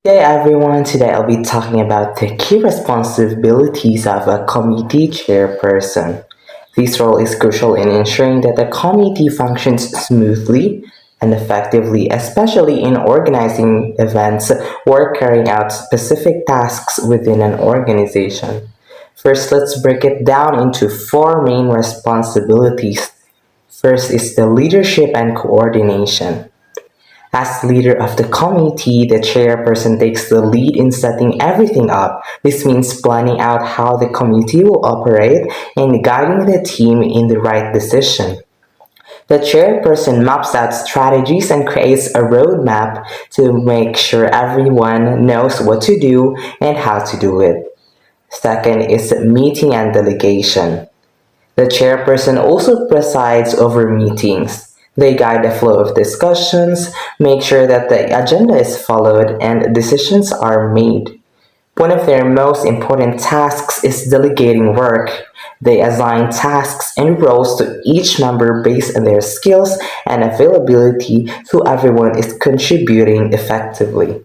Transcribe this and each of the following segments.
Hey everyone, today I'll be talking about the key responsibilities of a committee chairperson. This role is crucial in ensuring that the committee functions smoothly and effectively, especially in organizing events or carrying out specific tasks within an organization. First, let's break it down into four main responsibilities. First is the leadership and coordination. As leader of the committee, the chairperson takes the lead in setting everything up. This means planning out how the committee will operate and guiding the team in the right decision. The chairperson maps out strategies and creates a roadmap to make sure everyone knows what to do and how to do it. Second is meeting and delegation. The chairperson also presides over meetings. They guide the flow of discussions, make sure that the agenda is followed, and decisions are made. One of their most important tasks is delegating work. They assign tasks and roles to each member based on their skills and availability so everyone is contributing effectively.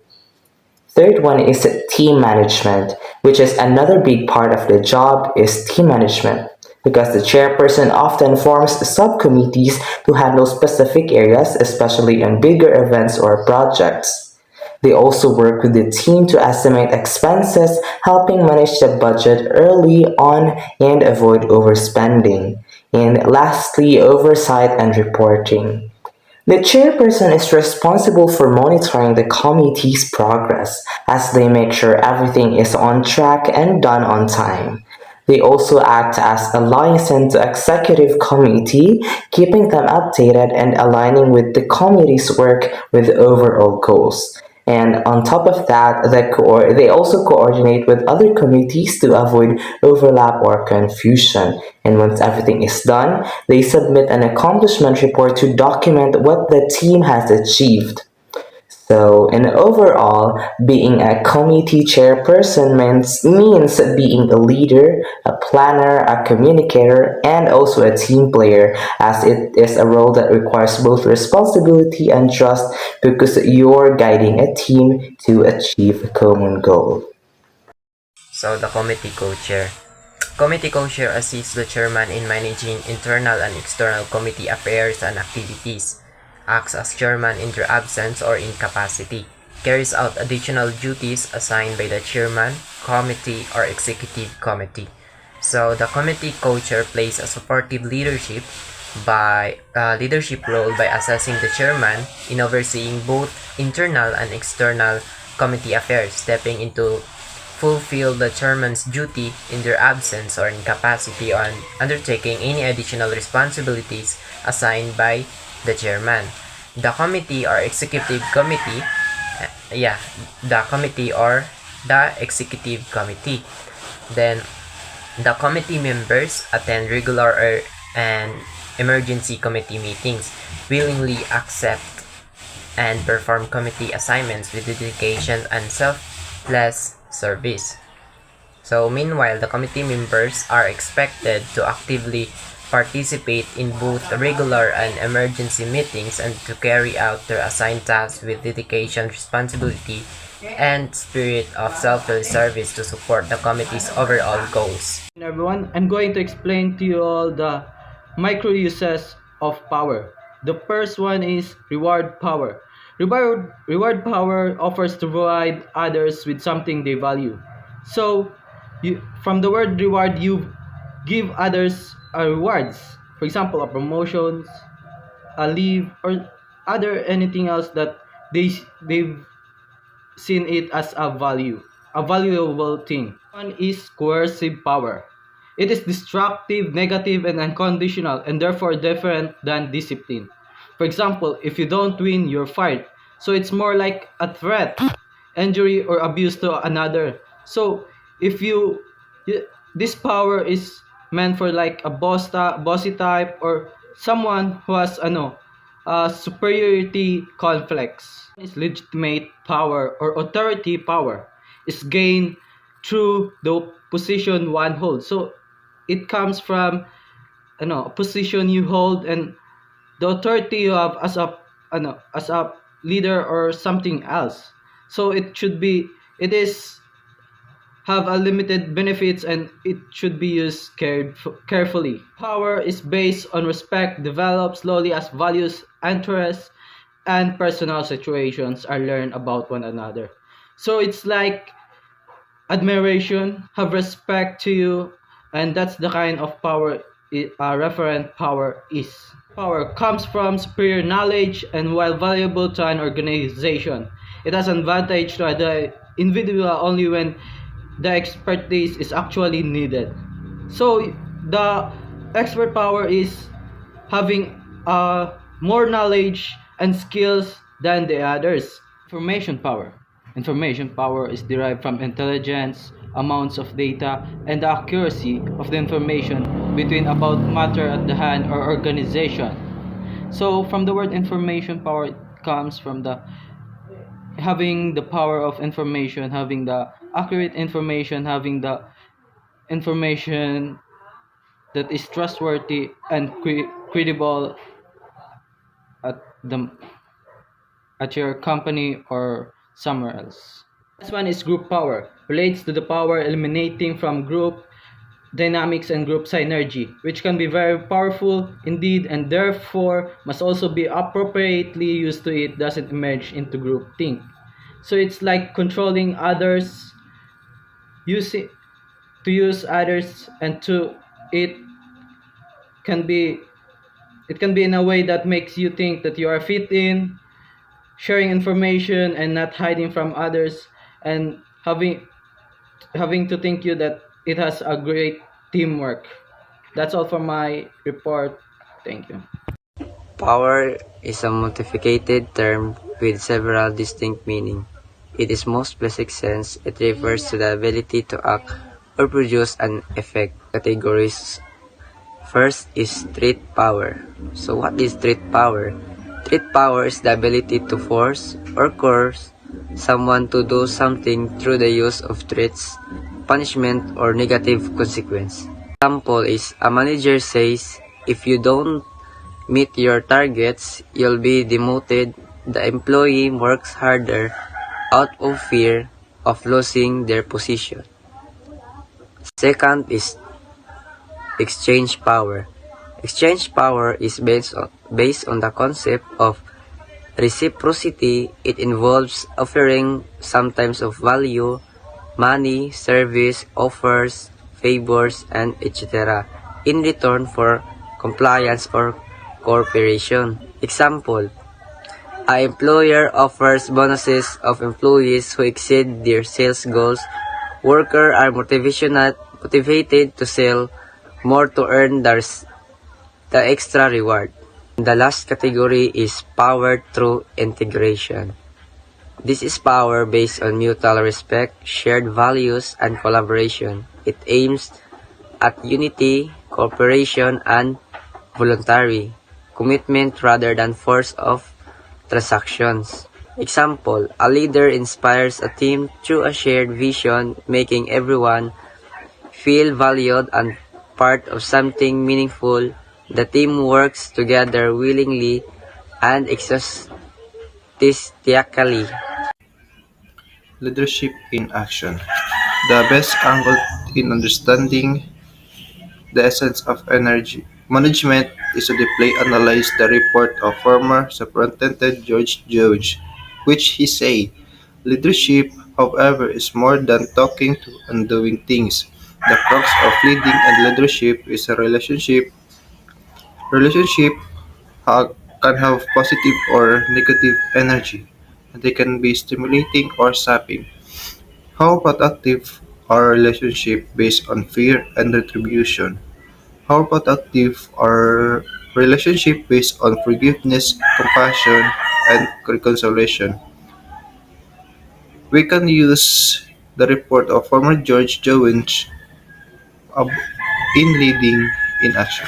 Third one is team management, which is another big part of the job is team management because the chairperson often forms subcommittees to handle specific areas, especially on bigger events or projects. They also work with the team to estimate expenses, helping manage the budget early on and avoid overspending. And lastly, oversight and reporting. The chairperson is responsible for monitoring the committee's progress as they make sure everything is on track and done on time. They also act as a liaison to executive committee, keeping them updated and aligning with the committee's work with overall goals. And on top of that, they also coordinate with other committees to avoid overlap or confusion. And once everything is done, they submit an accomplishment report to document what the team has achieved. So, in overall, being a committee chairperson means being a leader, a planner, a communicator, and also a team player, as it is a role that requires both responsibility and trust because you're guiding a team to achieve a common goal. So the committee co-chair. Committee co-chair assists the chairman in managing internal and external committee affairs and activities, acts as chairman in their absence or incapacity, carries out additional duties assigned by the chairman, committee, or executive committee. So the committee co-chair plays a supportive leadership role by assessing the chairman in overseeing both internal and external committee affairs, stepping into fulfill the chairman's duty in their absence or incapacity on undertaking any additional responsibilities assigned by the chairman. The committee or executive committee, yeah, the committee or the executive committee. Then the committee members attend and emergency committee meetings, willingly accept and perform committee assignments with dedication and selfless service. So, meanwhile, the committee members are expected to actively participate in both regular and emergency meetings and to carry out their assigned tasks with dedication, responsibility, and spirit of selfless service to support the committee's overall goals. Everyone, I'm going to explain to you all the micro uses of power. The first one is reward power. Reward power offers to provide others with something they value. So, from the word reward, you give others rewards. For example, a promotions, a leave, or other anything else that they've seen it as a valuable thing. One is coercive power. It is destructive, negative, and unconditional, and therefore different than discipline. For example, if you don't win, you're fired. So it's more like a threat, injury, or abuse to another. So if this power is meant for like a bossy type or someone who has superiority conflicts. Is legitimate power or authority power is gained through the position one holds. So it comes from a position you hold and the authority you have as a leader or something else. So it is have unlimited benefits and it should be used carefully. Power is based on respect, developed slowly as values, interests, and personal situations are learned about one another. So it's like admiration, have respect to you, and that's the kind of power referent power is. Power comes from superior knowledge, and while valuable to an organization, it has advantage to the individual only when the expertise is actually needed. So the expert power is having more knowledge and skills than the others. Information power. Information power is derived from intelligence, amounts of data, and the accuracy of the information between about matter at the hand or organization. So from the word information power, it comes from the having the power of information, having the accurate information, having the information that is trustworthy and credible at the at your company or somewhere else. This one is group power. Relates to the power emanating from group dynamics and group synergy, which can be very powerful indeed and therefore must also be appropriately used to it doesn't emerge into group think. So it's like controlling others, using to use others and to can be it can be in a way that makes you think that you are fit in, sharing information and not hiding from others, and having to think you that it has a great teamwork. That's all for my report. Thank you. Power is a multiplicated term with several distinct meanings. In its most basic sense, it refers to the ability to act or produce an effect. Categories. First is street power. So what is street power? Street power is the ability to force or coerce someone to do something through the use of threats, punishment, or negative consequence. Example is a manager says, if you don't meet your targets, you'll be demoted. The employee works harder out of fear of losing their position. Second is exchange power. Exchange power is based on the concept of reciprocity. It involves offering some types of value, money, service, offers, favors, and etc. in return for compliance or cooperation. Example, an employer offers bonuses of employees who exceed their sales goals. Workers are motivated to sell more to earn the extra reward. The last category is power through integration. This is power based on mutual respect, shared values, and collaboration. It aims at unity, cooperation, and voluntary commitment rather than force of transactions. Example, a leader inspires a team through a shared vision, making everyone feel valued and part of something meaningful. The team works together willingly and enthusiastically. Leadership in action. The best angle in understanding the essence of energy management is to deeply analyze the report of former Superintendent George Jones, which he said, leadership, however, is more than talking to and doing things. The crux of leading and leadership is a relationship. Relationship can have positive or negative energy, and they can be stimulating or sapping. How about active are relationship based on fear and retribution? How about active are relationship based on forgiveness, compassion, and reconciliation? We can use the report of former George Jones in leading in action.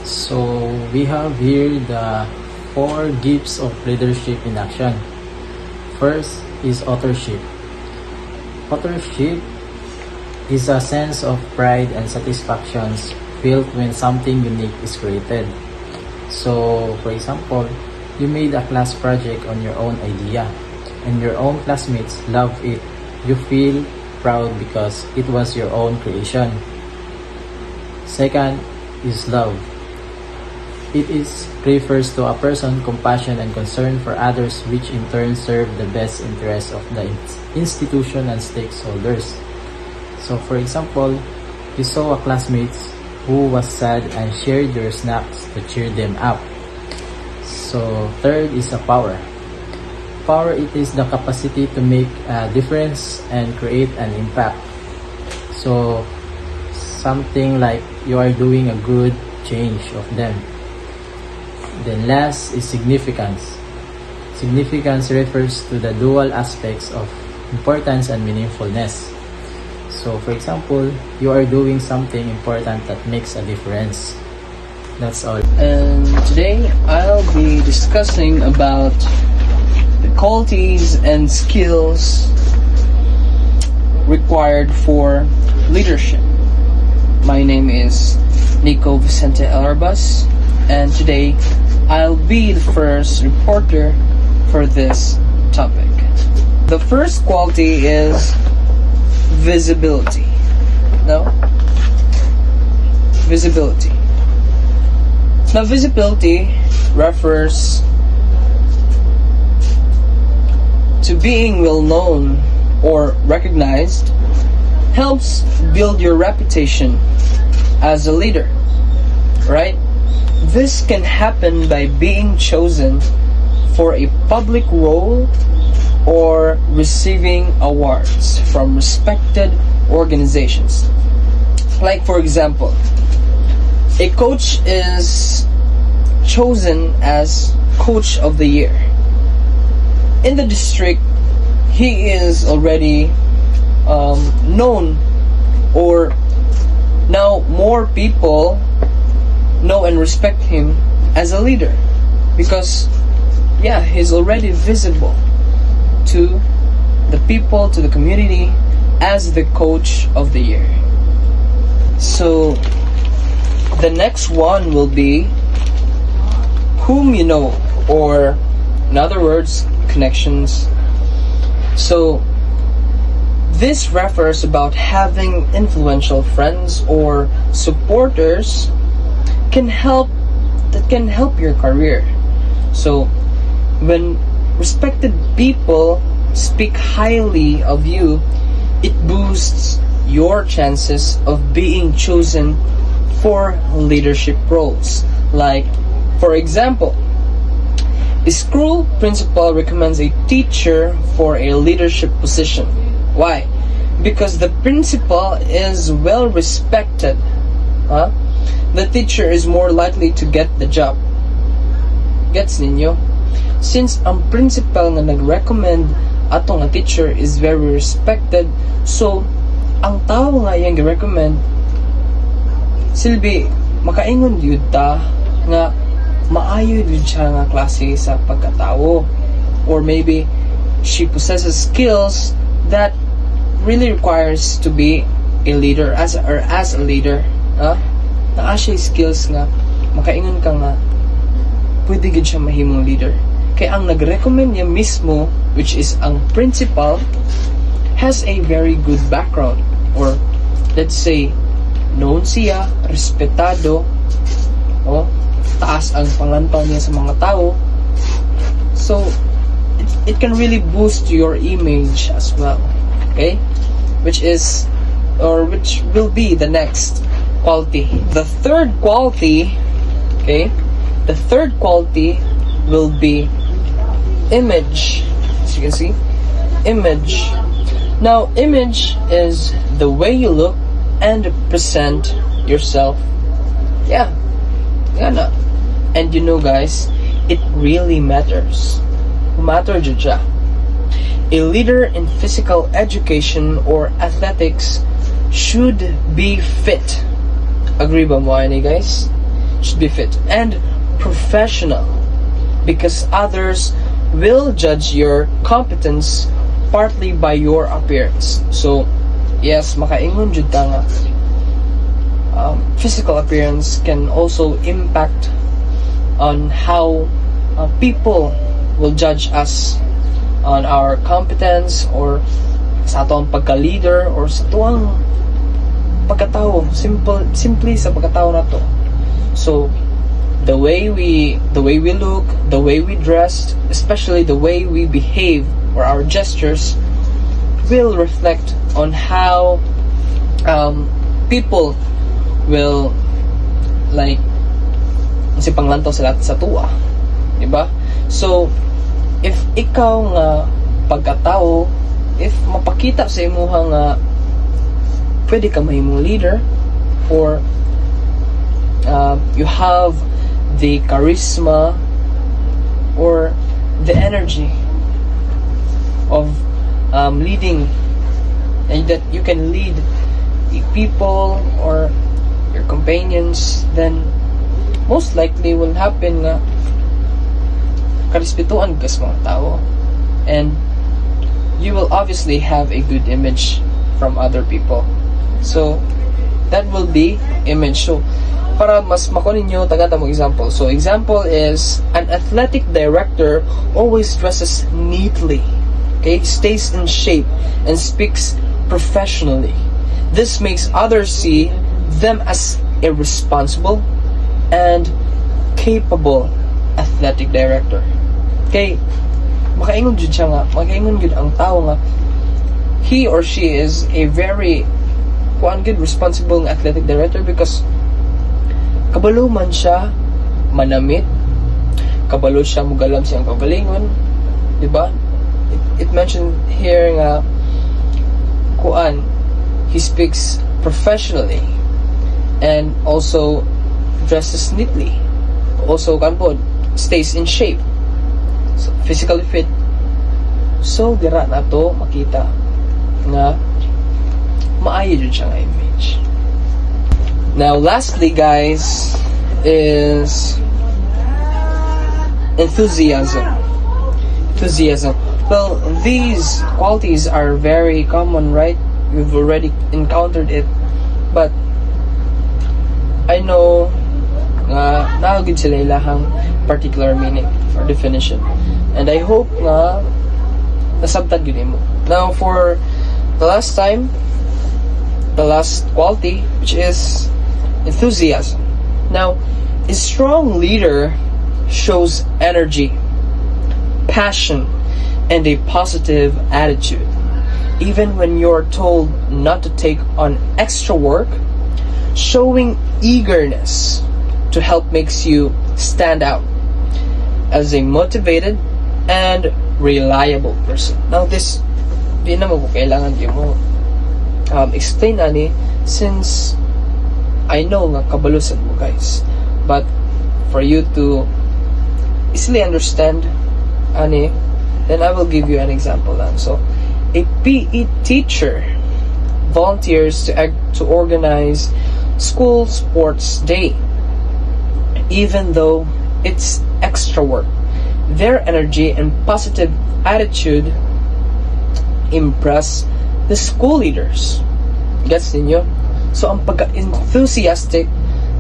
So we have here the 4 gifts of leadership in action. First is authorship. Authorship is a sense of pride and satisfaction felt when something unique is created. So, for example, You made a class project on your own idea, and your own classmates love it. You feel proud because it was your own creation. Second is love. It refers to a person's compassion and concern for others, which in turn serve the best interests of the institution and stakeholders. So for example, you saw a classmate who was sad and shared your snacks to cheer them up. So third is a power. Power, it is the capacity to make a difference and create an impact. So something like you are doing a good change of them. Then last is significance. Significance refers to the dual aspects of importance and meaningfulness. So for example, you are doing something important that makes a difference. That's all. And today I'll be discussing about the qualities and skills required for leadership. My name is Nico Vicente Elarbas, and today I'll be the first reporter for this topic. The first quality is visibility. No? Visibility. Now, visibility refers to being well known or recognized, helps build your reputation as a leader, right? This can happen by being chosen for a public role or receiving awards from respected organizations. Like for example, a coach is chosen as Coach of the Year. In the district, he is already known, or now more people know and respect him as a leader because he's already visible to the people, to the community as the Coach of the Year. So the next one will be whom you know, or in other words, connections. So this refers about having influential friends or supporters that can help your career. So when respected people speak highly of you, it boosts your chances of being chosen for leadership roles. Like for example, a school principal recommends a teacher for a leadership position. Why? Because the principal is well respected. The teacher is more likely to get the job. Gets ninyo? Since ang principal na nag-recommend atong nga teacher is very respected, so ang tao nga yung recommend silbi makaingon yun ta nga maayo yun siya nga klase sa pagkatao, or maybe she possesses skills that really requires to be a leader as a leader. Naa siya skills nga makaingon ka nga pwede gid siya mahimong leader. Kaya ang nag-recommend niya mismo, which is ang principal, has a very good background, or let's say known siya, respetado, taas ang pangantaw niya sa mga tao. So it can really boost your image as well. Okay, which will be the next quality. The third quality will be image. As you can see, image. Now, image is the way you look and present yourself. And you know, guys, it really matters. Matter jud siya. A leader in physical education or athletics should be fit. Agree ba mo ini, guys? Should be fit and professional, because others will judge your competence partly by your appearance. So, yes, makaingon jud ta nga physical appearance can also impact on how people will judge us on our competence or sa atong pagka-leader or sa tuwang pagkatao, simply sa pagkatao nato. So the way we look, the way we dress, especially the way we behave or our gestures will reflect on how people will like si panglantaw sa tuwa, di ba? So if ikaw nga pagkatao, if mapakita sa imuha nga pwede ka mahimong leader or you have the charisma or the energy of leading, and that you can lead the people or your companions, then most likely will happen nga karespetuan ka sa mga tao, and you will obviously have a good image from other people. So that will be image. So para mas makuha ninyo, tagata mo example. So example is an athletic director always dresses neatly, okay, stays in shape and speaks professionally. This makes others see them as a responsible and capable athletic director. Okay, makaingon jud siya nga, makaingon jud ang tao nga he or she is a very good responsible athletic director because kabalo man siya manamit, kabalo siya mugalam siyang kagalingon, di ba? It mentioned here nga he speaks professionally and also dresses neatly, also stays in shape, so, physically fit. So dira na to makita nga maayo jud siya nga image. Now lastly guys is enthusiasm. Well, these qualities are very common, right? We've already encountered it, but I know nga naagid sila ilahang particular meaning or definition, and I hope nga nasabtan yun mo. Now for the last quality, which is enthusiasm. Now, a strong leader shows energy, passion, and a positive attitude. Even when you're told not to take on extra work, showing eagerness to help makes you stand out as a motivated and reliable person. Now this, di naman ko kailangan di mo explain ani, since I know nga kabalusan mo guys, but for you to easily understand ani, then I will give you an example lang. So a PE teacher volunteers to organize school sports day even though it's extra work. Their energy and positive attitude impress the school leaders. Gets ninyo? So ang pagka-enthusiastic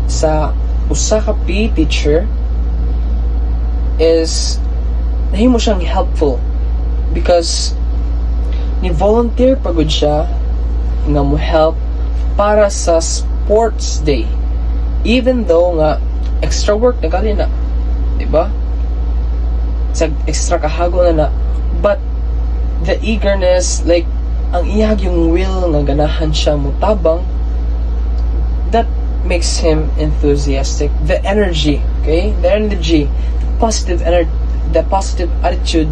sa usa ka PE teacher is nahimo siyang helpful because ni volunteer pagod siya nga mo help para sa sports day even though nga extra work na kali na, di ba? Sa extra kahago na, but the eagerness, like ang iyag yung will nga ganahan siya mutabang, that makes him enthusiastic. The energy, okay? The energy, the positive attitude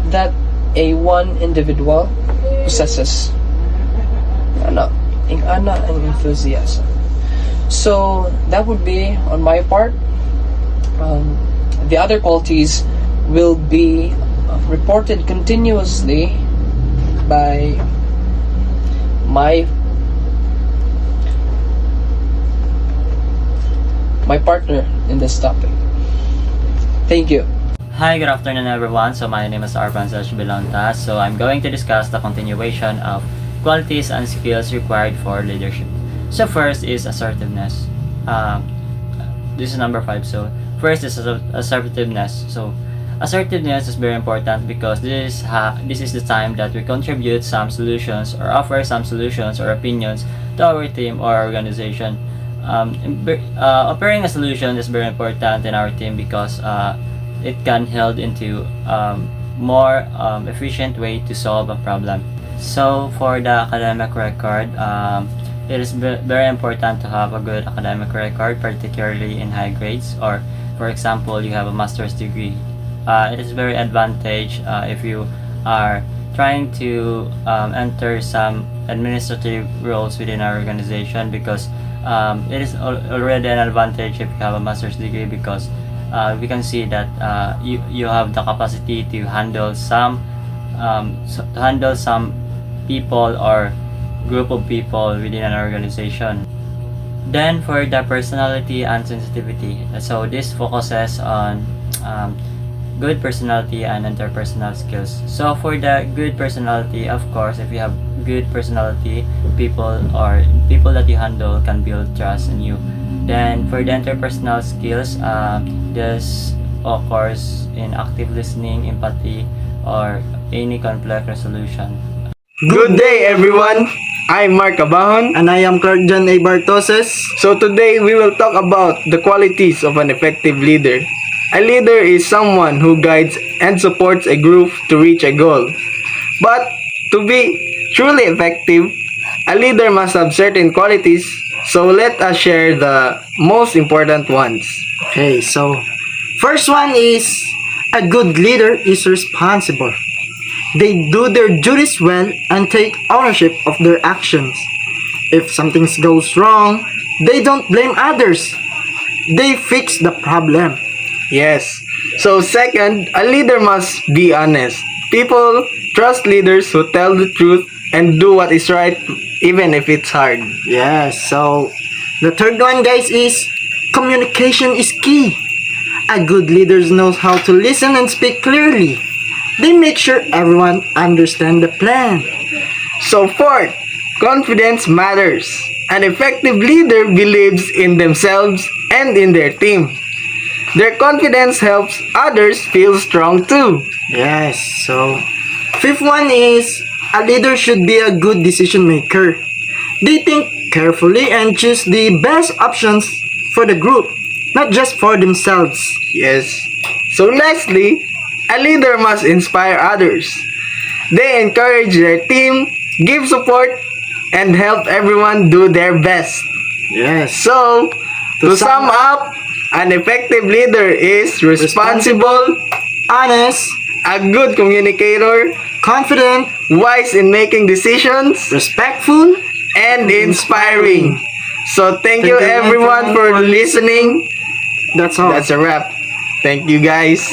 that a one individual possesses. Ang enthusiasm. So that would be on my part. The other qualities will be reported continuously by my partner in this topic. Thank you. Hi, good afternoon everyone. So my name is Arpan Sash Bilonta. So I'm going to discuss the continuation of qualities and skills required for leadership. So first is assertiveness. This is number 5. So First is assertiveness. So assertiveness is very important because this is the time that we contribute some solutions or offer some solutions or opinions to our team or organization. Offering a solution is very important in our team because it can help into more efficient way to solve a problem. So for the academic record, it is very important to have a good academic record, particularly in high grades, or for example, you have a master's degree. It is very advantage if you are trying to enter some administrative roles within our organization because it is already an advantage if you have a master's degree because we can see that you have the capacity to handle some people or group of people within an organization. Then for the personality and sensitivity, so this focuses on good personality and interpersonal skills. So for the good personality, of course, if you have good personality, people that you handle can build trust in you. Then for the interpersonal skills, this occurs in active listening, empathy, or any conflict resolution. Good day, everyone. I'm Mark Abahon. And I am Clark John A. Bartoses. So today we will talk about the qualities of an effective leader. A leader is someone who guides and supports a group to reach a goal. But to be truly effective, a leader must have certain qualities. So let us share the most important ones. Okay, so first one is a good leader is responsible. They do their duties well and take ownership of their actions. If something goes wrong, they don't blame others. They fix the problem. Yes. So second, a leader must be honest. People trust leaders who tell the truth and do what is right even if it's hard. Yes, so the third one, guys, is communication is key. A good leader knows how to listen and speak clearly. They make sure everyone understands the plan. So fourth, confidence matters. An effective leader believes in themselves and in their team. Their confidence helps others feel strong too. Yes, so fifth one is a leader should be a good decision maker. They think carefully and choose the best options for the group, not just for themselves. Yes. So lastly, a leader must inspire others. They encourage their team, give support, and help everyone do their best. Yes. So, to sum up, an effective leader is responsible, Honest, a good communicator, confident, wise in making decisions, respectful, and inspiring. So thank you everyone for listening. that's all. That's a wrap. Thank you guys.